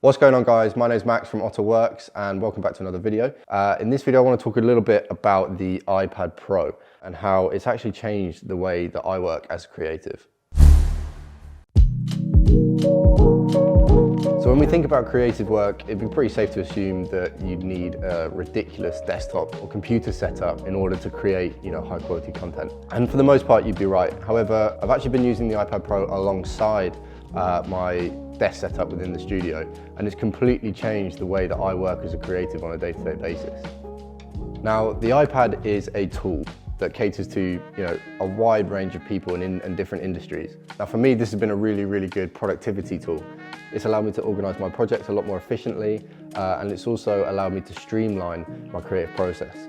What's going on, guys? My name is Max from Ottr and welcome back to another video. In this video I want to talk a little bit about the iPad Pro and how it's actually changed the way that I work as a creative. So when we think about creative work, it'd be pretty safe to assume that you'd need a ridiculous desktop or computer setup in order to create, high quality content. And for the most part, you'd be right. However, I've actually been using the iPad Pro alongside my desk setup within the studio, and it's completely changed the way that I work as a creative on a day-to-day basis. Now, the iPad is a tool that caters to a wide range of people in different industries. Now, for me, this has been a really good productivity tool. It's allowed me to organize my projects a lot more efficiently, and it's also allowed me to streamline my creative process.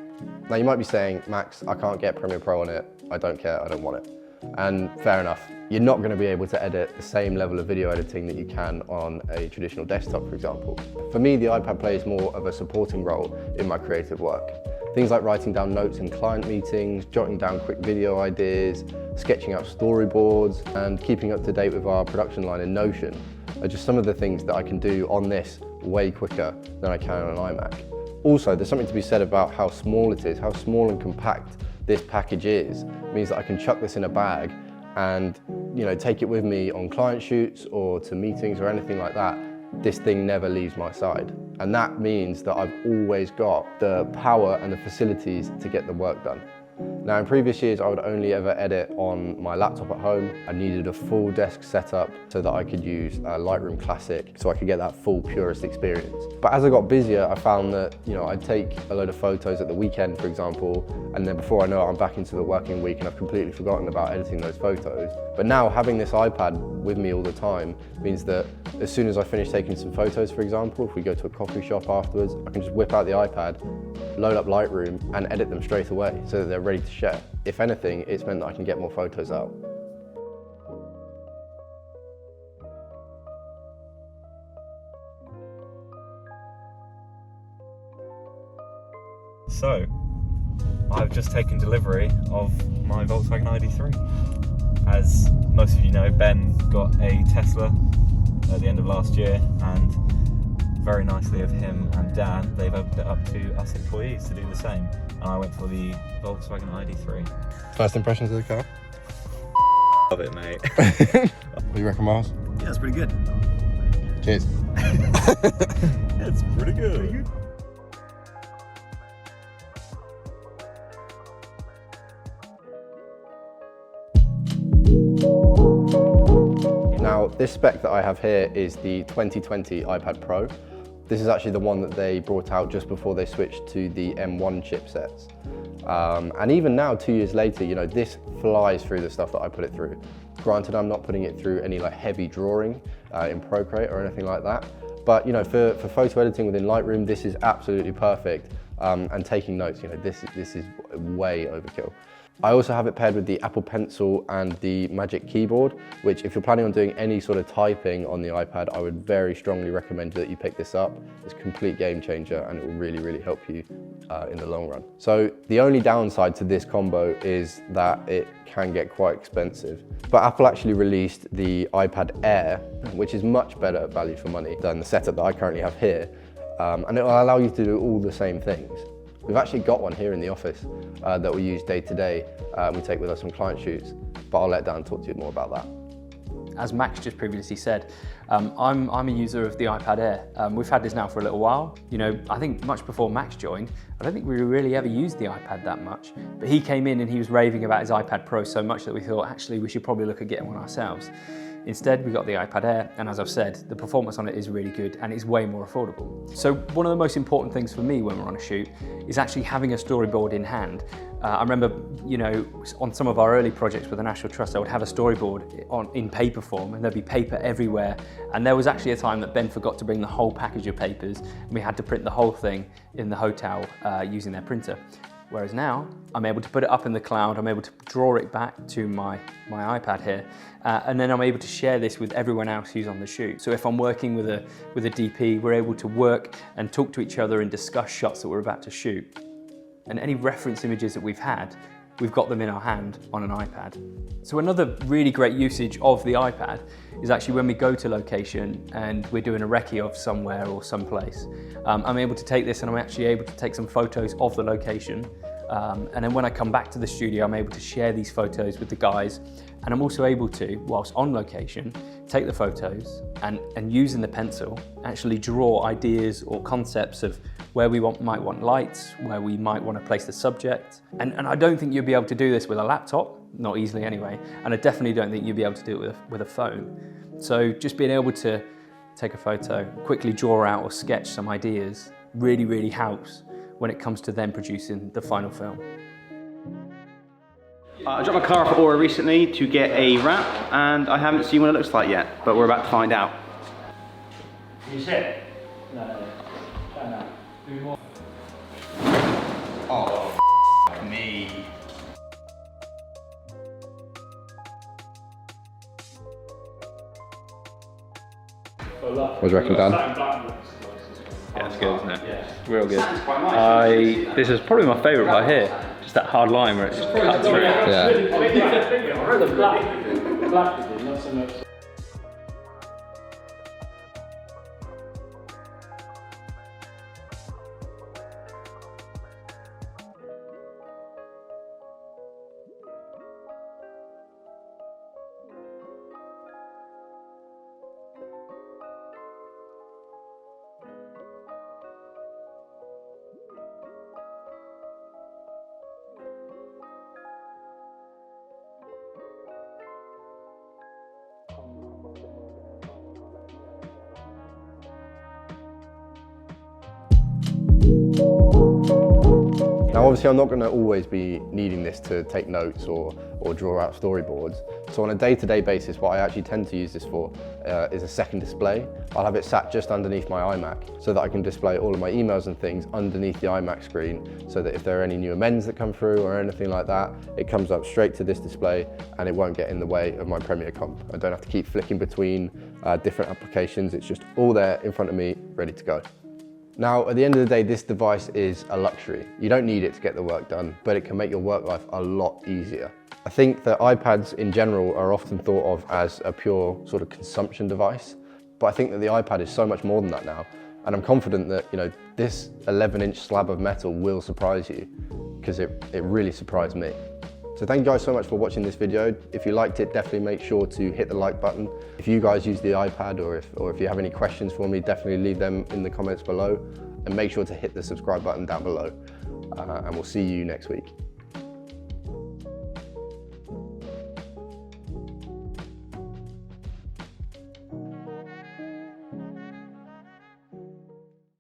Now, you might be saying, Max, I can't get Premiere Pro on it. I don't care, I don't want it. And fair enough, you're not going to be able to edit the same level of video editing that you can on a traditional desktop, for example. For me, the iPad plays more of a supporting role in my creative work. Things like writing down notes in client meetings, jotting down quick video ideas, sketching out storyboards, and keeping up to date with our production line in Notion are just some of the things that I can do on this way quicker than I can on an iMac. Also, there's something to be said about how small it is, how small and compact this package is. It means that I can chuck this in a bag and take it with me on client shoots or to meetings or anything like that. This thing never leaves my side. And that means that I've always got the power and the facilities to get the work done. Now, in previous years, I would only ever edit on my laptop at home. I needed a full desk setup so that I could use Lightroom Classic so I could get that full purist experience. But as I got busier, I found that I'd take a load of photos at the weekend, for example, and then before I know it, I'm back into the working week and I've completely forgotten about editing those photos. But now having this iPad with me all the time means that as soon as I finish taking some photos, for example, if we go to a coffee shop afterwards, I can just whip out the iPad, load up Lightroom and edit them straight away so that they're ready to share. If anything, it's meant that I can get more photos out. So, I've just taken delivery of my Volkswagen ID.3. As most of you know, Ben got a Tesla at the end of last year, and very nicely of him and Dan, they've opened it up to us employees to do the same. And I went for the Volkswagen ID.3. First impressions of the car? Love it, mate. What do you reckon, Miles? Yeah, it's pretty good. Cheers. It's pretty good. Now, this spec that I have here is the 2020 iPad Pro. This is actually the one that they brought out just before they switched to the M1 chipsets. And even now, 2 years later, this flies through the stuff that I put it through. Granted, I'm not putting it through any heavy drawing in Procreate or anything like that. But for photo editing within Lightroom, this is absolutely perfect. And taking notes, this is way overkill. I also have it paired with the Apple Pencil and the Magic Keyboard, which if you're planning on doing any sort of typing on the iPad, I would very strongly recommend that you pick this up. It's a complete game changer and it will really help you in the long run. So the only downside to this combo is that it can get quite expensive. But Apple actually released the iPad Air, which is much better value for money than the setup that I currently have here. And it will allow you to do all the same things. We've actually got one here in the office that we use day to day. We take with us on client shoots, but I'll let Dan talk to you more about that. As Max just previously said, I'm a user of the iPad Air. We've had this now for a little while. I think much before Max joined, I don't think we really ever used the iPad that much. But he came in and he was raving about his iPad Pro so much that we thought, actually, we should probably look at getting one ourselves. Instead, we got the iPad Air, and as I've said, the performance on it is really good and it's way more affordable. So one of the most important things for me when we're on a shoot is actually having a storyboard in hand. I remember, on some of our early projects with the National Trust, I would have a storyboard in paper form and there'd be paper everywhere. And there was actually a time that Ben forgot to bring the whole package of papers and we had to print the whole thing in the hotel using their printer. Whereas now, I'm able to put it up in the cloud, I'm able to draw it back to my iPad here, and then I'm able to share this with everyone else who's on the shoot. So if I'm working with a DP, we're able to work and talk to each other and discuss shots that we're about to shoot. And any reference images that we've had, we've got them in our hand on an iPad. So another really great usage of the iPad is actually when we go to location and we're doing a recce of somewhere or someplace. I'm able to take this and I'm actually able to take some photos of the location. And then when I come back to the studio, I'm able to share these photos with the guys. And I'm also able to, whilst on location, take the photos and using the pencil, actually draw ideas or concepts of where we might want lights, where we might want to place the subject. And I don't think you'll be able to do this with a laptop, not easily anyway. And I definitely don't think you'll be able to do it with a phone. So just being able to take a photo, quickly draw out or sketch some ideas really, really helps when it comes to then producing the final film. I dropped my car off at Ottr recently to get a wrap, and I haven't seen what it looks like yet, but we're about to find out. You said? No. Do more. Oh, f me. What do you reckon, Dan? Yeah, it's good, isn't it? Yeah. Real good. This is probably my favourite right here. Just that hard line where it just cuts through. Yeah. The black is not so much. Now obviously I'm not going to always be needing this to take notes or draw out storyboards. So on a day-to-day basis, what I actually tend to use this for is a second display. I'll have it sat just underneath my iMac so that I can display all of my emails and things underneath the iMac screen, so that if there are any new amends that come through or anything like that, it comes up straight to this display and it won't get in the way of my Premiere comp. I don't have to keep flicking between different applications. It's just all there in front of me, ready to go. Now, at the end of the day, this device is a luxury. You don't need it to get the work done, but it can make your work life a lot easier. I think that iPads in general are often thought of as a pure sort of consumption device, but I think that the iPad is so much more than that now. And I'm confident that, this 11-inch slab of metal will surprise you, because it really surprised me. So thank you guys so much for watching this video. If you liked it, definitely make sure to hit the like button. If you guys use the iPad or if you have any questions for me, definitely leave them in the comments below, and make sure to hit the subscribe button down below. And we'll see you next week.